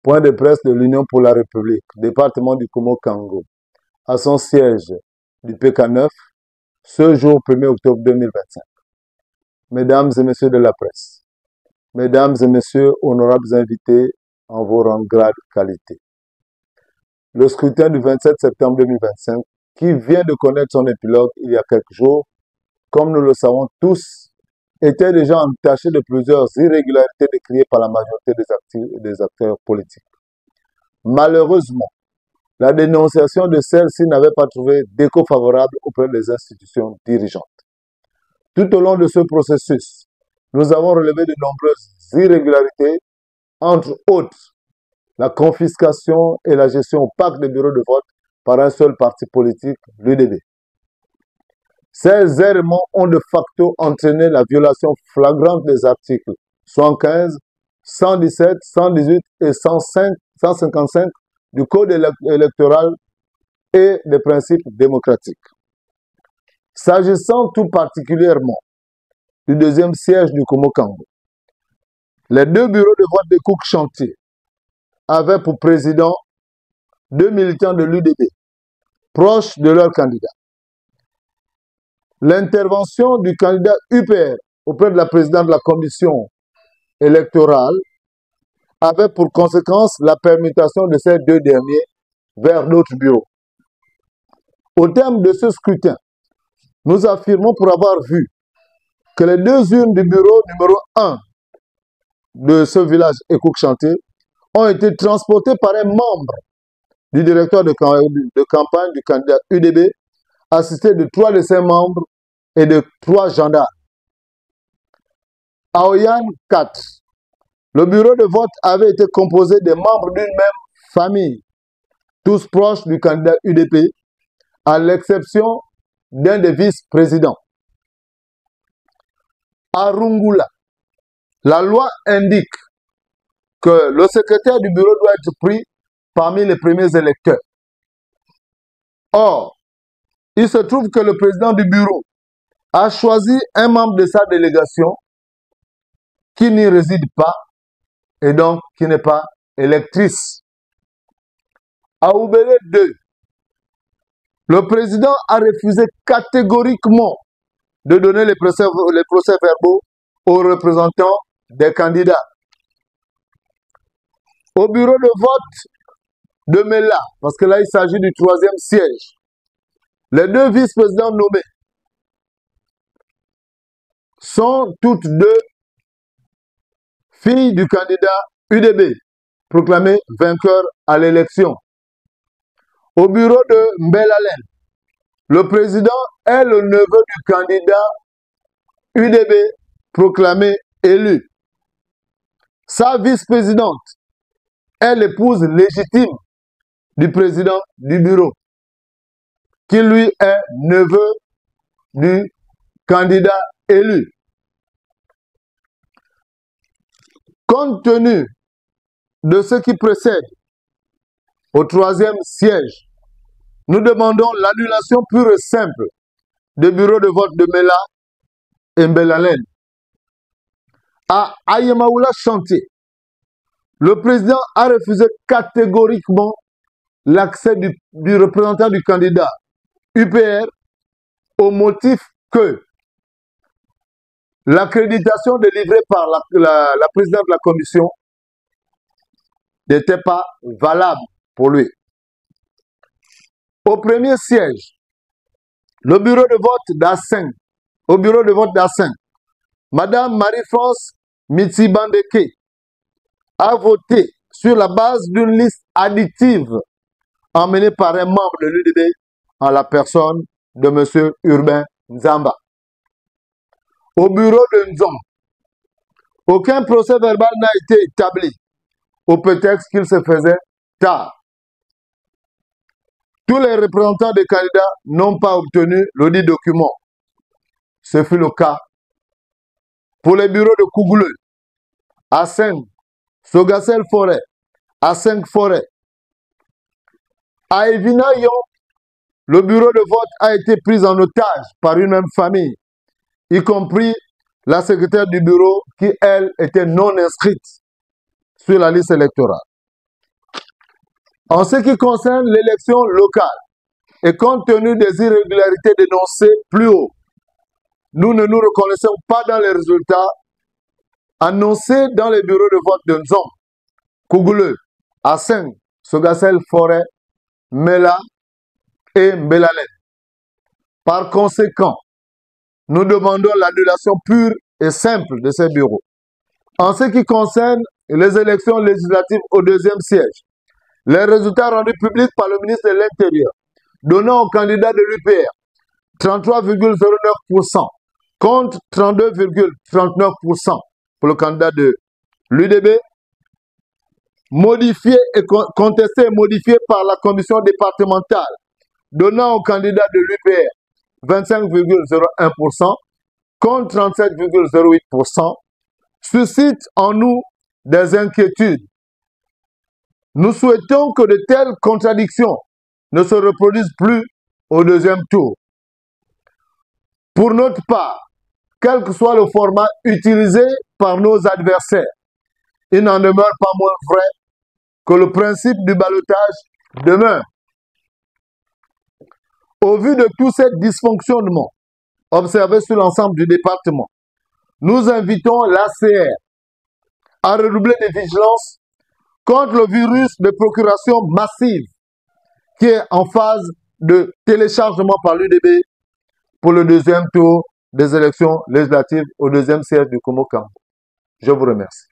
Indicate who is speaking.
Speaker 1: point de presse de l'Union pour la République, département du Komo-Kango, à son siège du PK9, ce jour 1er octobre 2025. Mesdames et messieurs de la presse, mesdames et messieurs, honorables invités en vos rangs, grades, qualités. Le scrutin du 27 septembre 2025, qui vient de connaître son épilogue il y a quelques jours, comme nous le savons tous, était déjà entaché de plusieurs irrégularités décriées par la majorité des acteurs politiques. Malheureusement, la dénonciation de celle-ci n'avait pas trouvé d'écho favorable auprès des institutions dirigeantes. Tout au long de ce processus, nous avons relevé de nombreuses irrégularités, entre autres la confiscation et la gestion opaque des bureaux de vote par un seul parti politique, l'UDB. Ces éléments ont de facto entraîné la violation flagrante des articles 75, 117, 118 et 155 du Code électoral et des principes démocratiques. S'agissant tout particulièrement du deuxième siège du Komo-Kango, les deux bureaux de vote de Cook-Chantier avaient pour président deux militants de l'UDB, proches de leur candidat. L'intervention du candidat UPR auprès de la présidente de la commission électorale avait pour conséquence la permutation de ces deux derniers vers d'autres bureaux. Au terme de ce scrutin, nous affirmons pour avoir vu que les deux urnes du bureau numéro 1 de ce village Ekouk-Chantier ont été transportées par un membre du directeur de campagne du candidat UDB, assisté de 3 de ses membres et de 3 gendarmes. À Oyan 4, le bureau de vote avait été composé des membres d'une même famille, tous proches du candidat UDP, à l'exception d'un des vice-présidents. À Rungula, la loi indique que le secrétaire du bureau doit être pris parmi les premiers électeurs. Or, il se trouve que le président du bureau a choisi un membre de sa délégation qui n'y réside pas et donc qui n'est pas électrice. À Oubélé 2, le président a refusé catégoriquement de donner les procès-verbaux aux représentants des candidats. Au bureau de vote de Mela, parce que là il s'agit du 3e siège, les deux vice-présidents nommés sont toutes deux filles du candidat UDB, proclamé vainqueur à l'élection. Au bureau de Mbelalen, le président est le neveu du candidat UDB, proclamé élu. Sa vice-présidente est l'épouse légitime du président du bureau, qui lui est neveu du candidat élu. Compte tenu de ce qui précède au 3e siège, nous demandons l'annulation pure et simple des bureaux de vote de Mela et Mbelalen. À Ayemaoula Chantier, le président a refusé catégoriquement l'accès du représentant du candidat UPR au motif que l'accréditation délivrée par la présidente de la commission n'était pas valable pour lui. Au premier siège, le bureau de vote d'Assin, Madame Marie-France Mitsibandeke a voté sur la base d'une liste additive emmenée par un membre de l'UDB en la personne de M. Urbain Nzamba. Au bureau de Nzong, aucun procès verbal n'a été établi au prétexte qu'il se faisait tard. Tous les représentants des candidats n'ont pas obtenu le dit document. Ce fut le cas pour les bureaux de Kougouleux, Asseng, Sogasel Forêt, Asseng Forêt. À Evinayon, le bureau de vote a été pris en otage par une même famille, y compris la secrétaire du bureau qui, elle, était non inscrite sur la liste électorale. En ce qui concerne l'élection locale, et compte tenu des irrégularités dénoncées plus haut, nous ne nous reconnaissons pas dans les résultats annoncés dans les bureaux de vote de Nzom, Kougouleu, Asseng, Sogassel, Forêt, Mela et Mbelalen. Par conséquent, nous demandons l'annulation pure et simple de ces bureaux. En ce qui concerne les élections législatives au deuxième siège, les résultats rendus publics par le ministre de l'Intérieur donnant au candidat de l'UPR 33,09% contre 32,39% pour le candidat de l'UDB, modifié et contesté et modifié par la commission départementale donnant au candidat de l'UPR 25,01% contre 37,08%, suscite en nous des inquiétudes. Nous souhaitons que de telles contradictions ne se reproduisent plus au deuxième tour. Pour notre part, quel que soit le format utilisé par nos adversaires, il n'en demeure pas moins vrai que le principe du ballotage demeure. Au vu de tous ces dysfonctionnements observés sur l'ensemble du département, nous invitons l'ACR à redoubler de vigilance contre le virus de procuration massive qui est en phase de téléchargement par l'UDB pour le deuxième tour des élections législatives au deuxième siège du Komo-Kambo. Je vous remercie.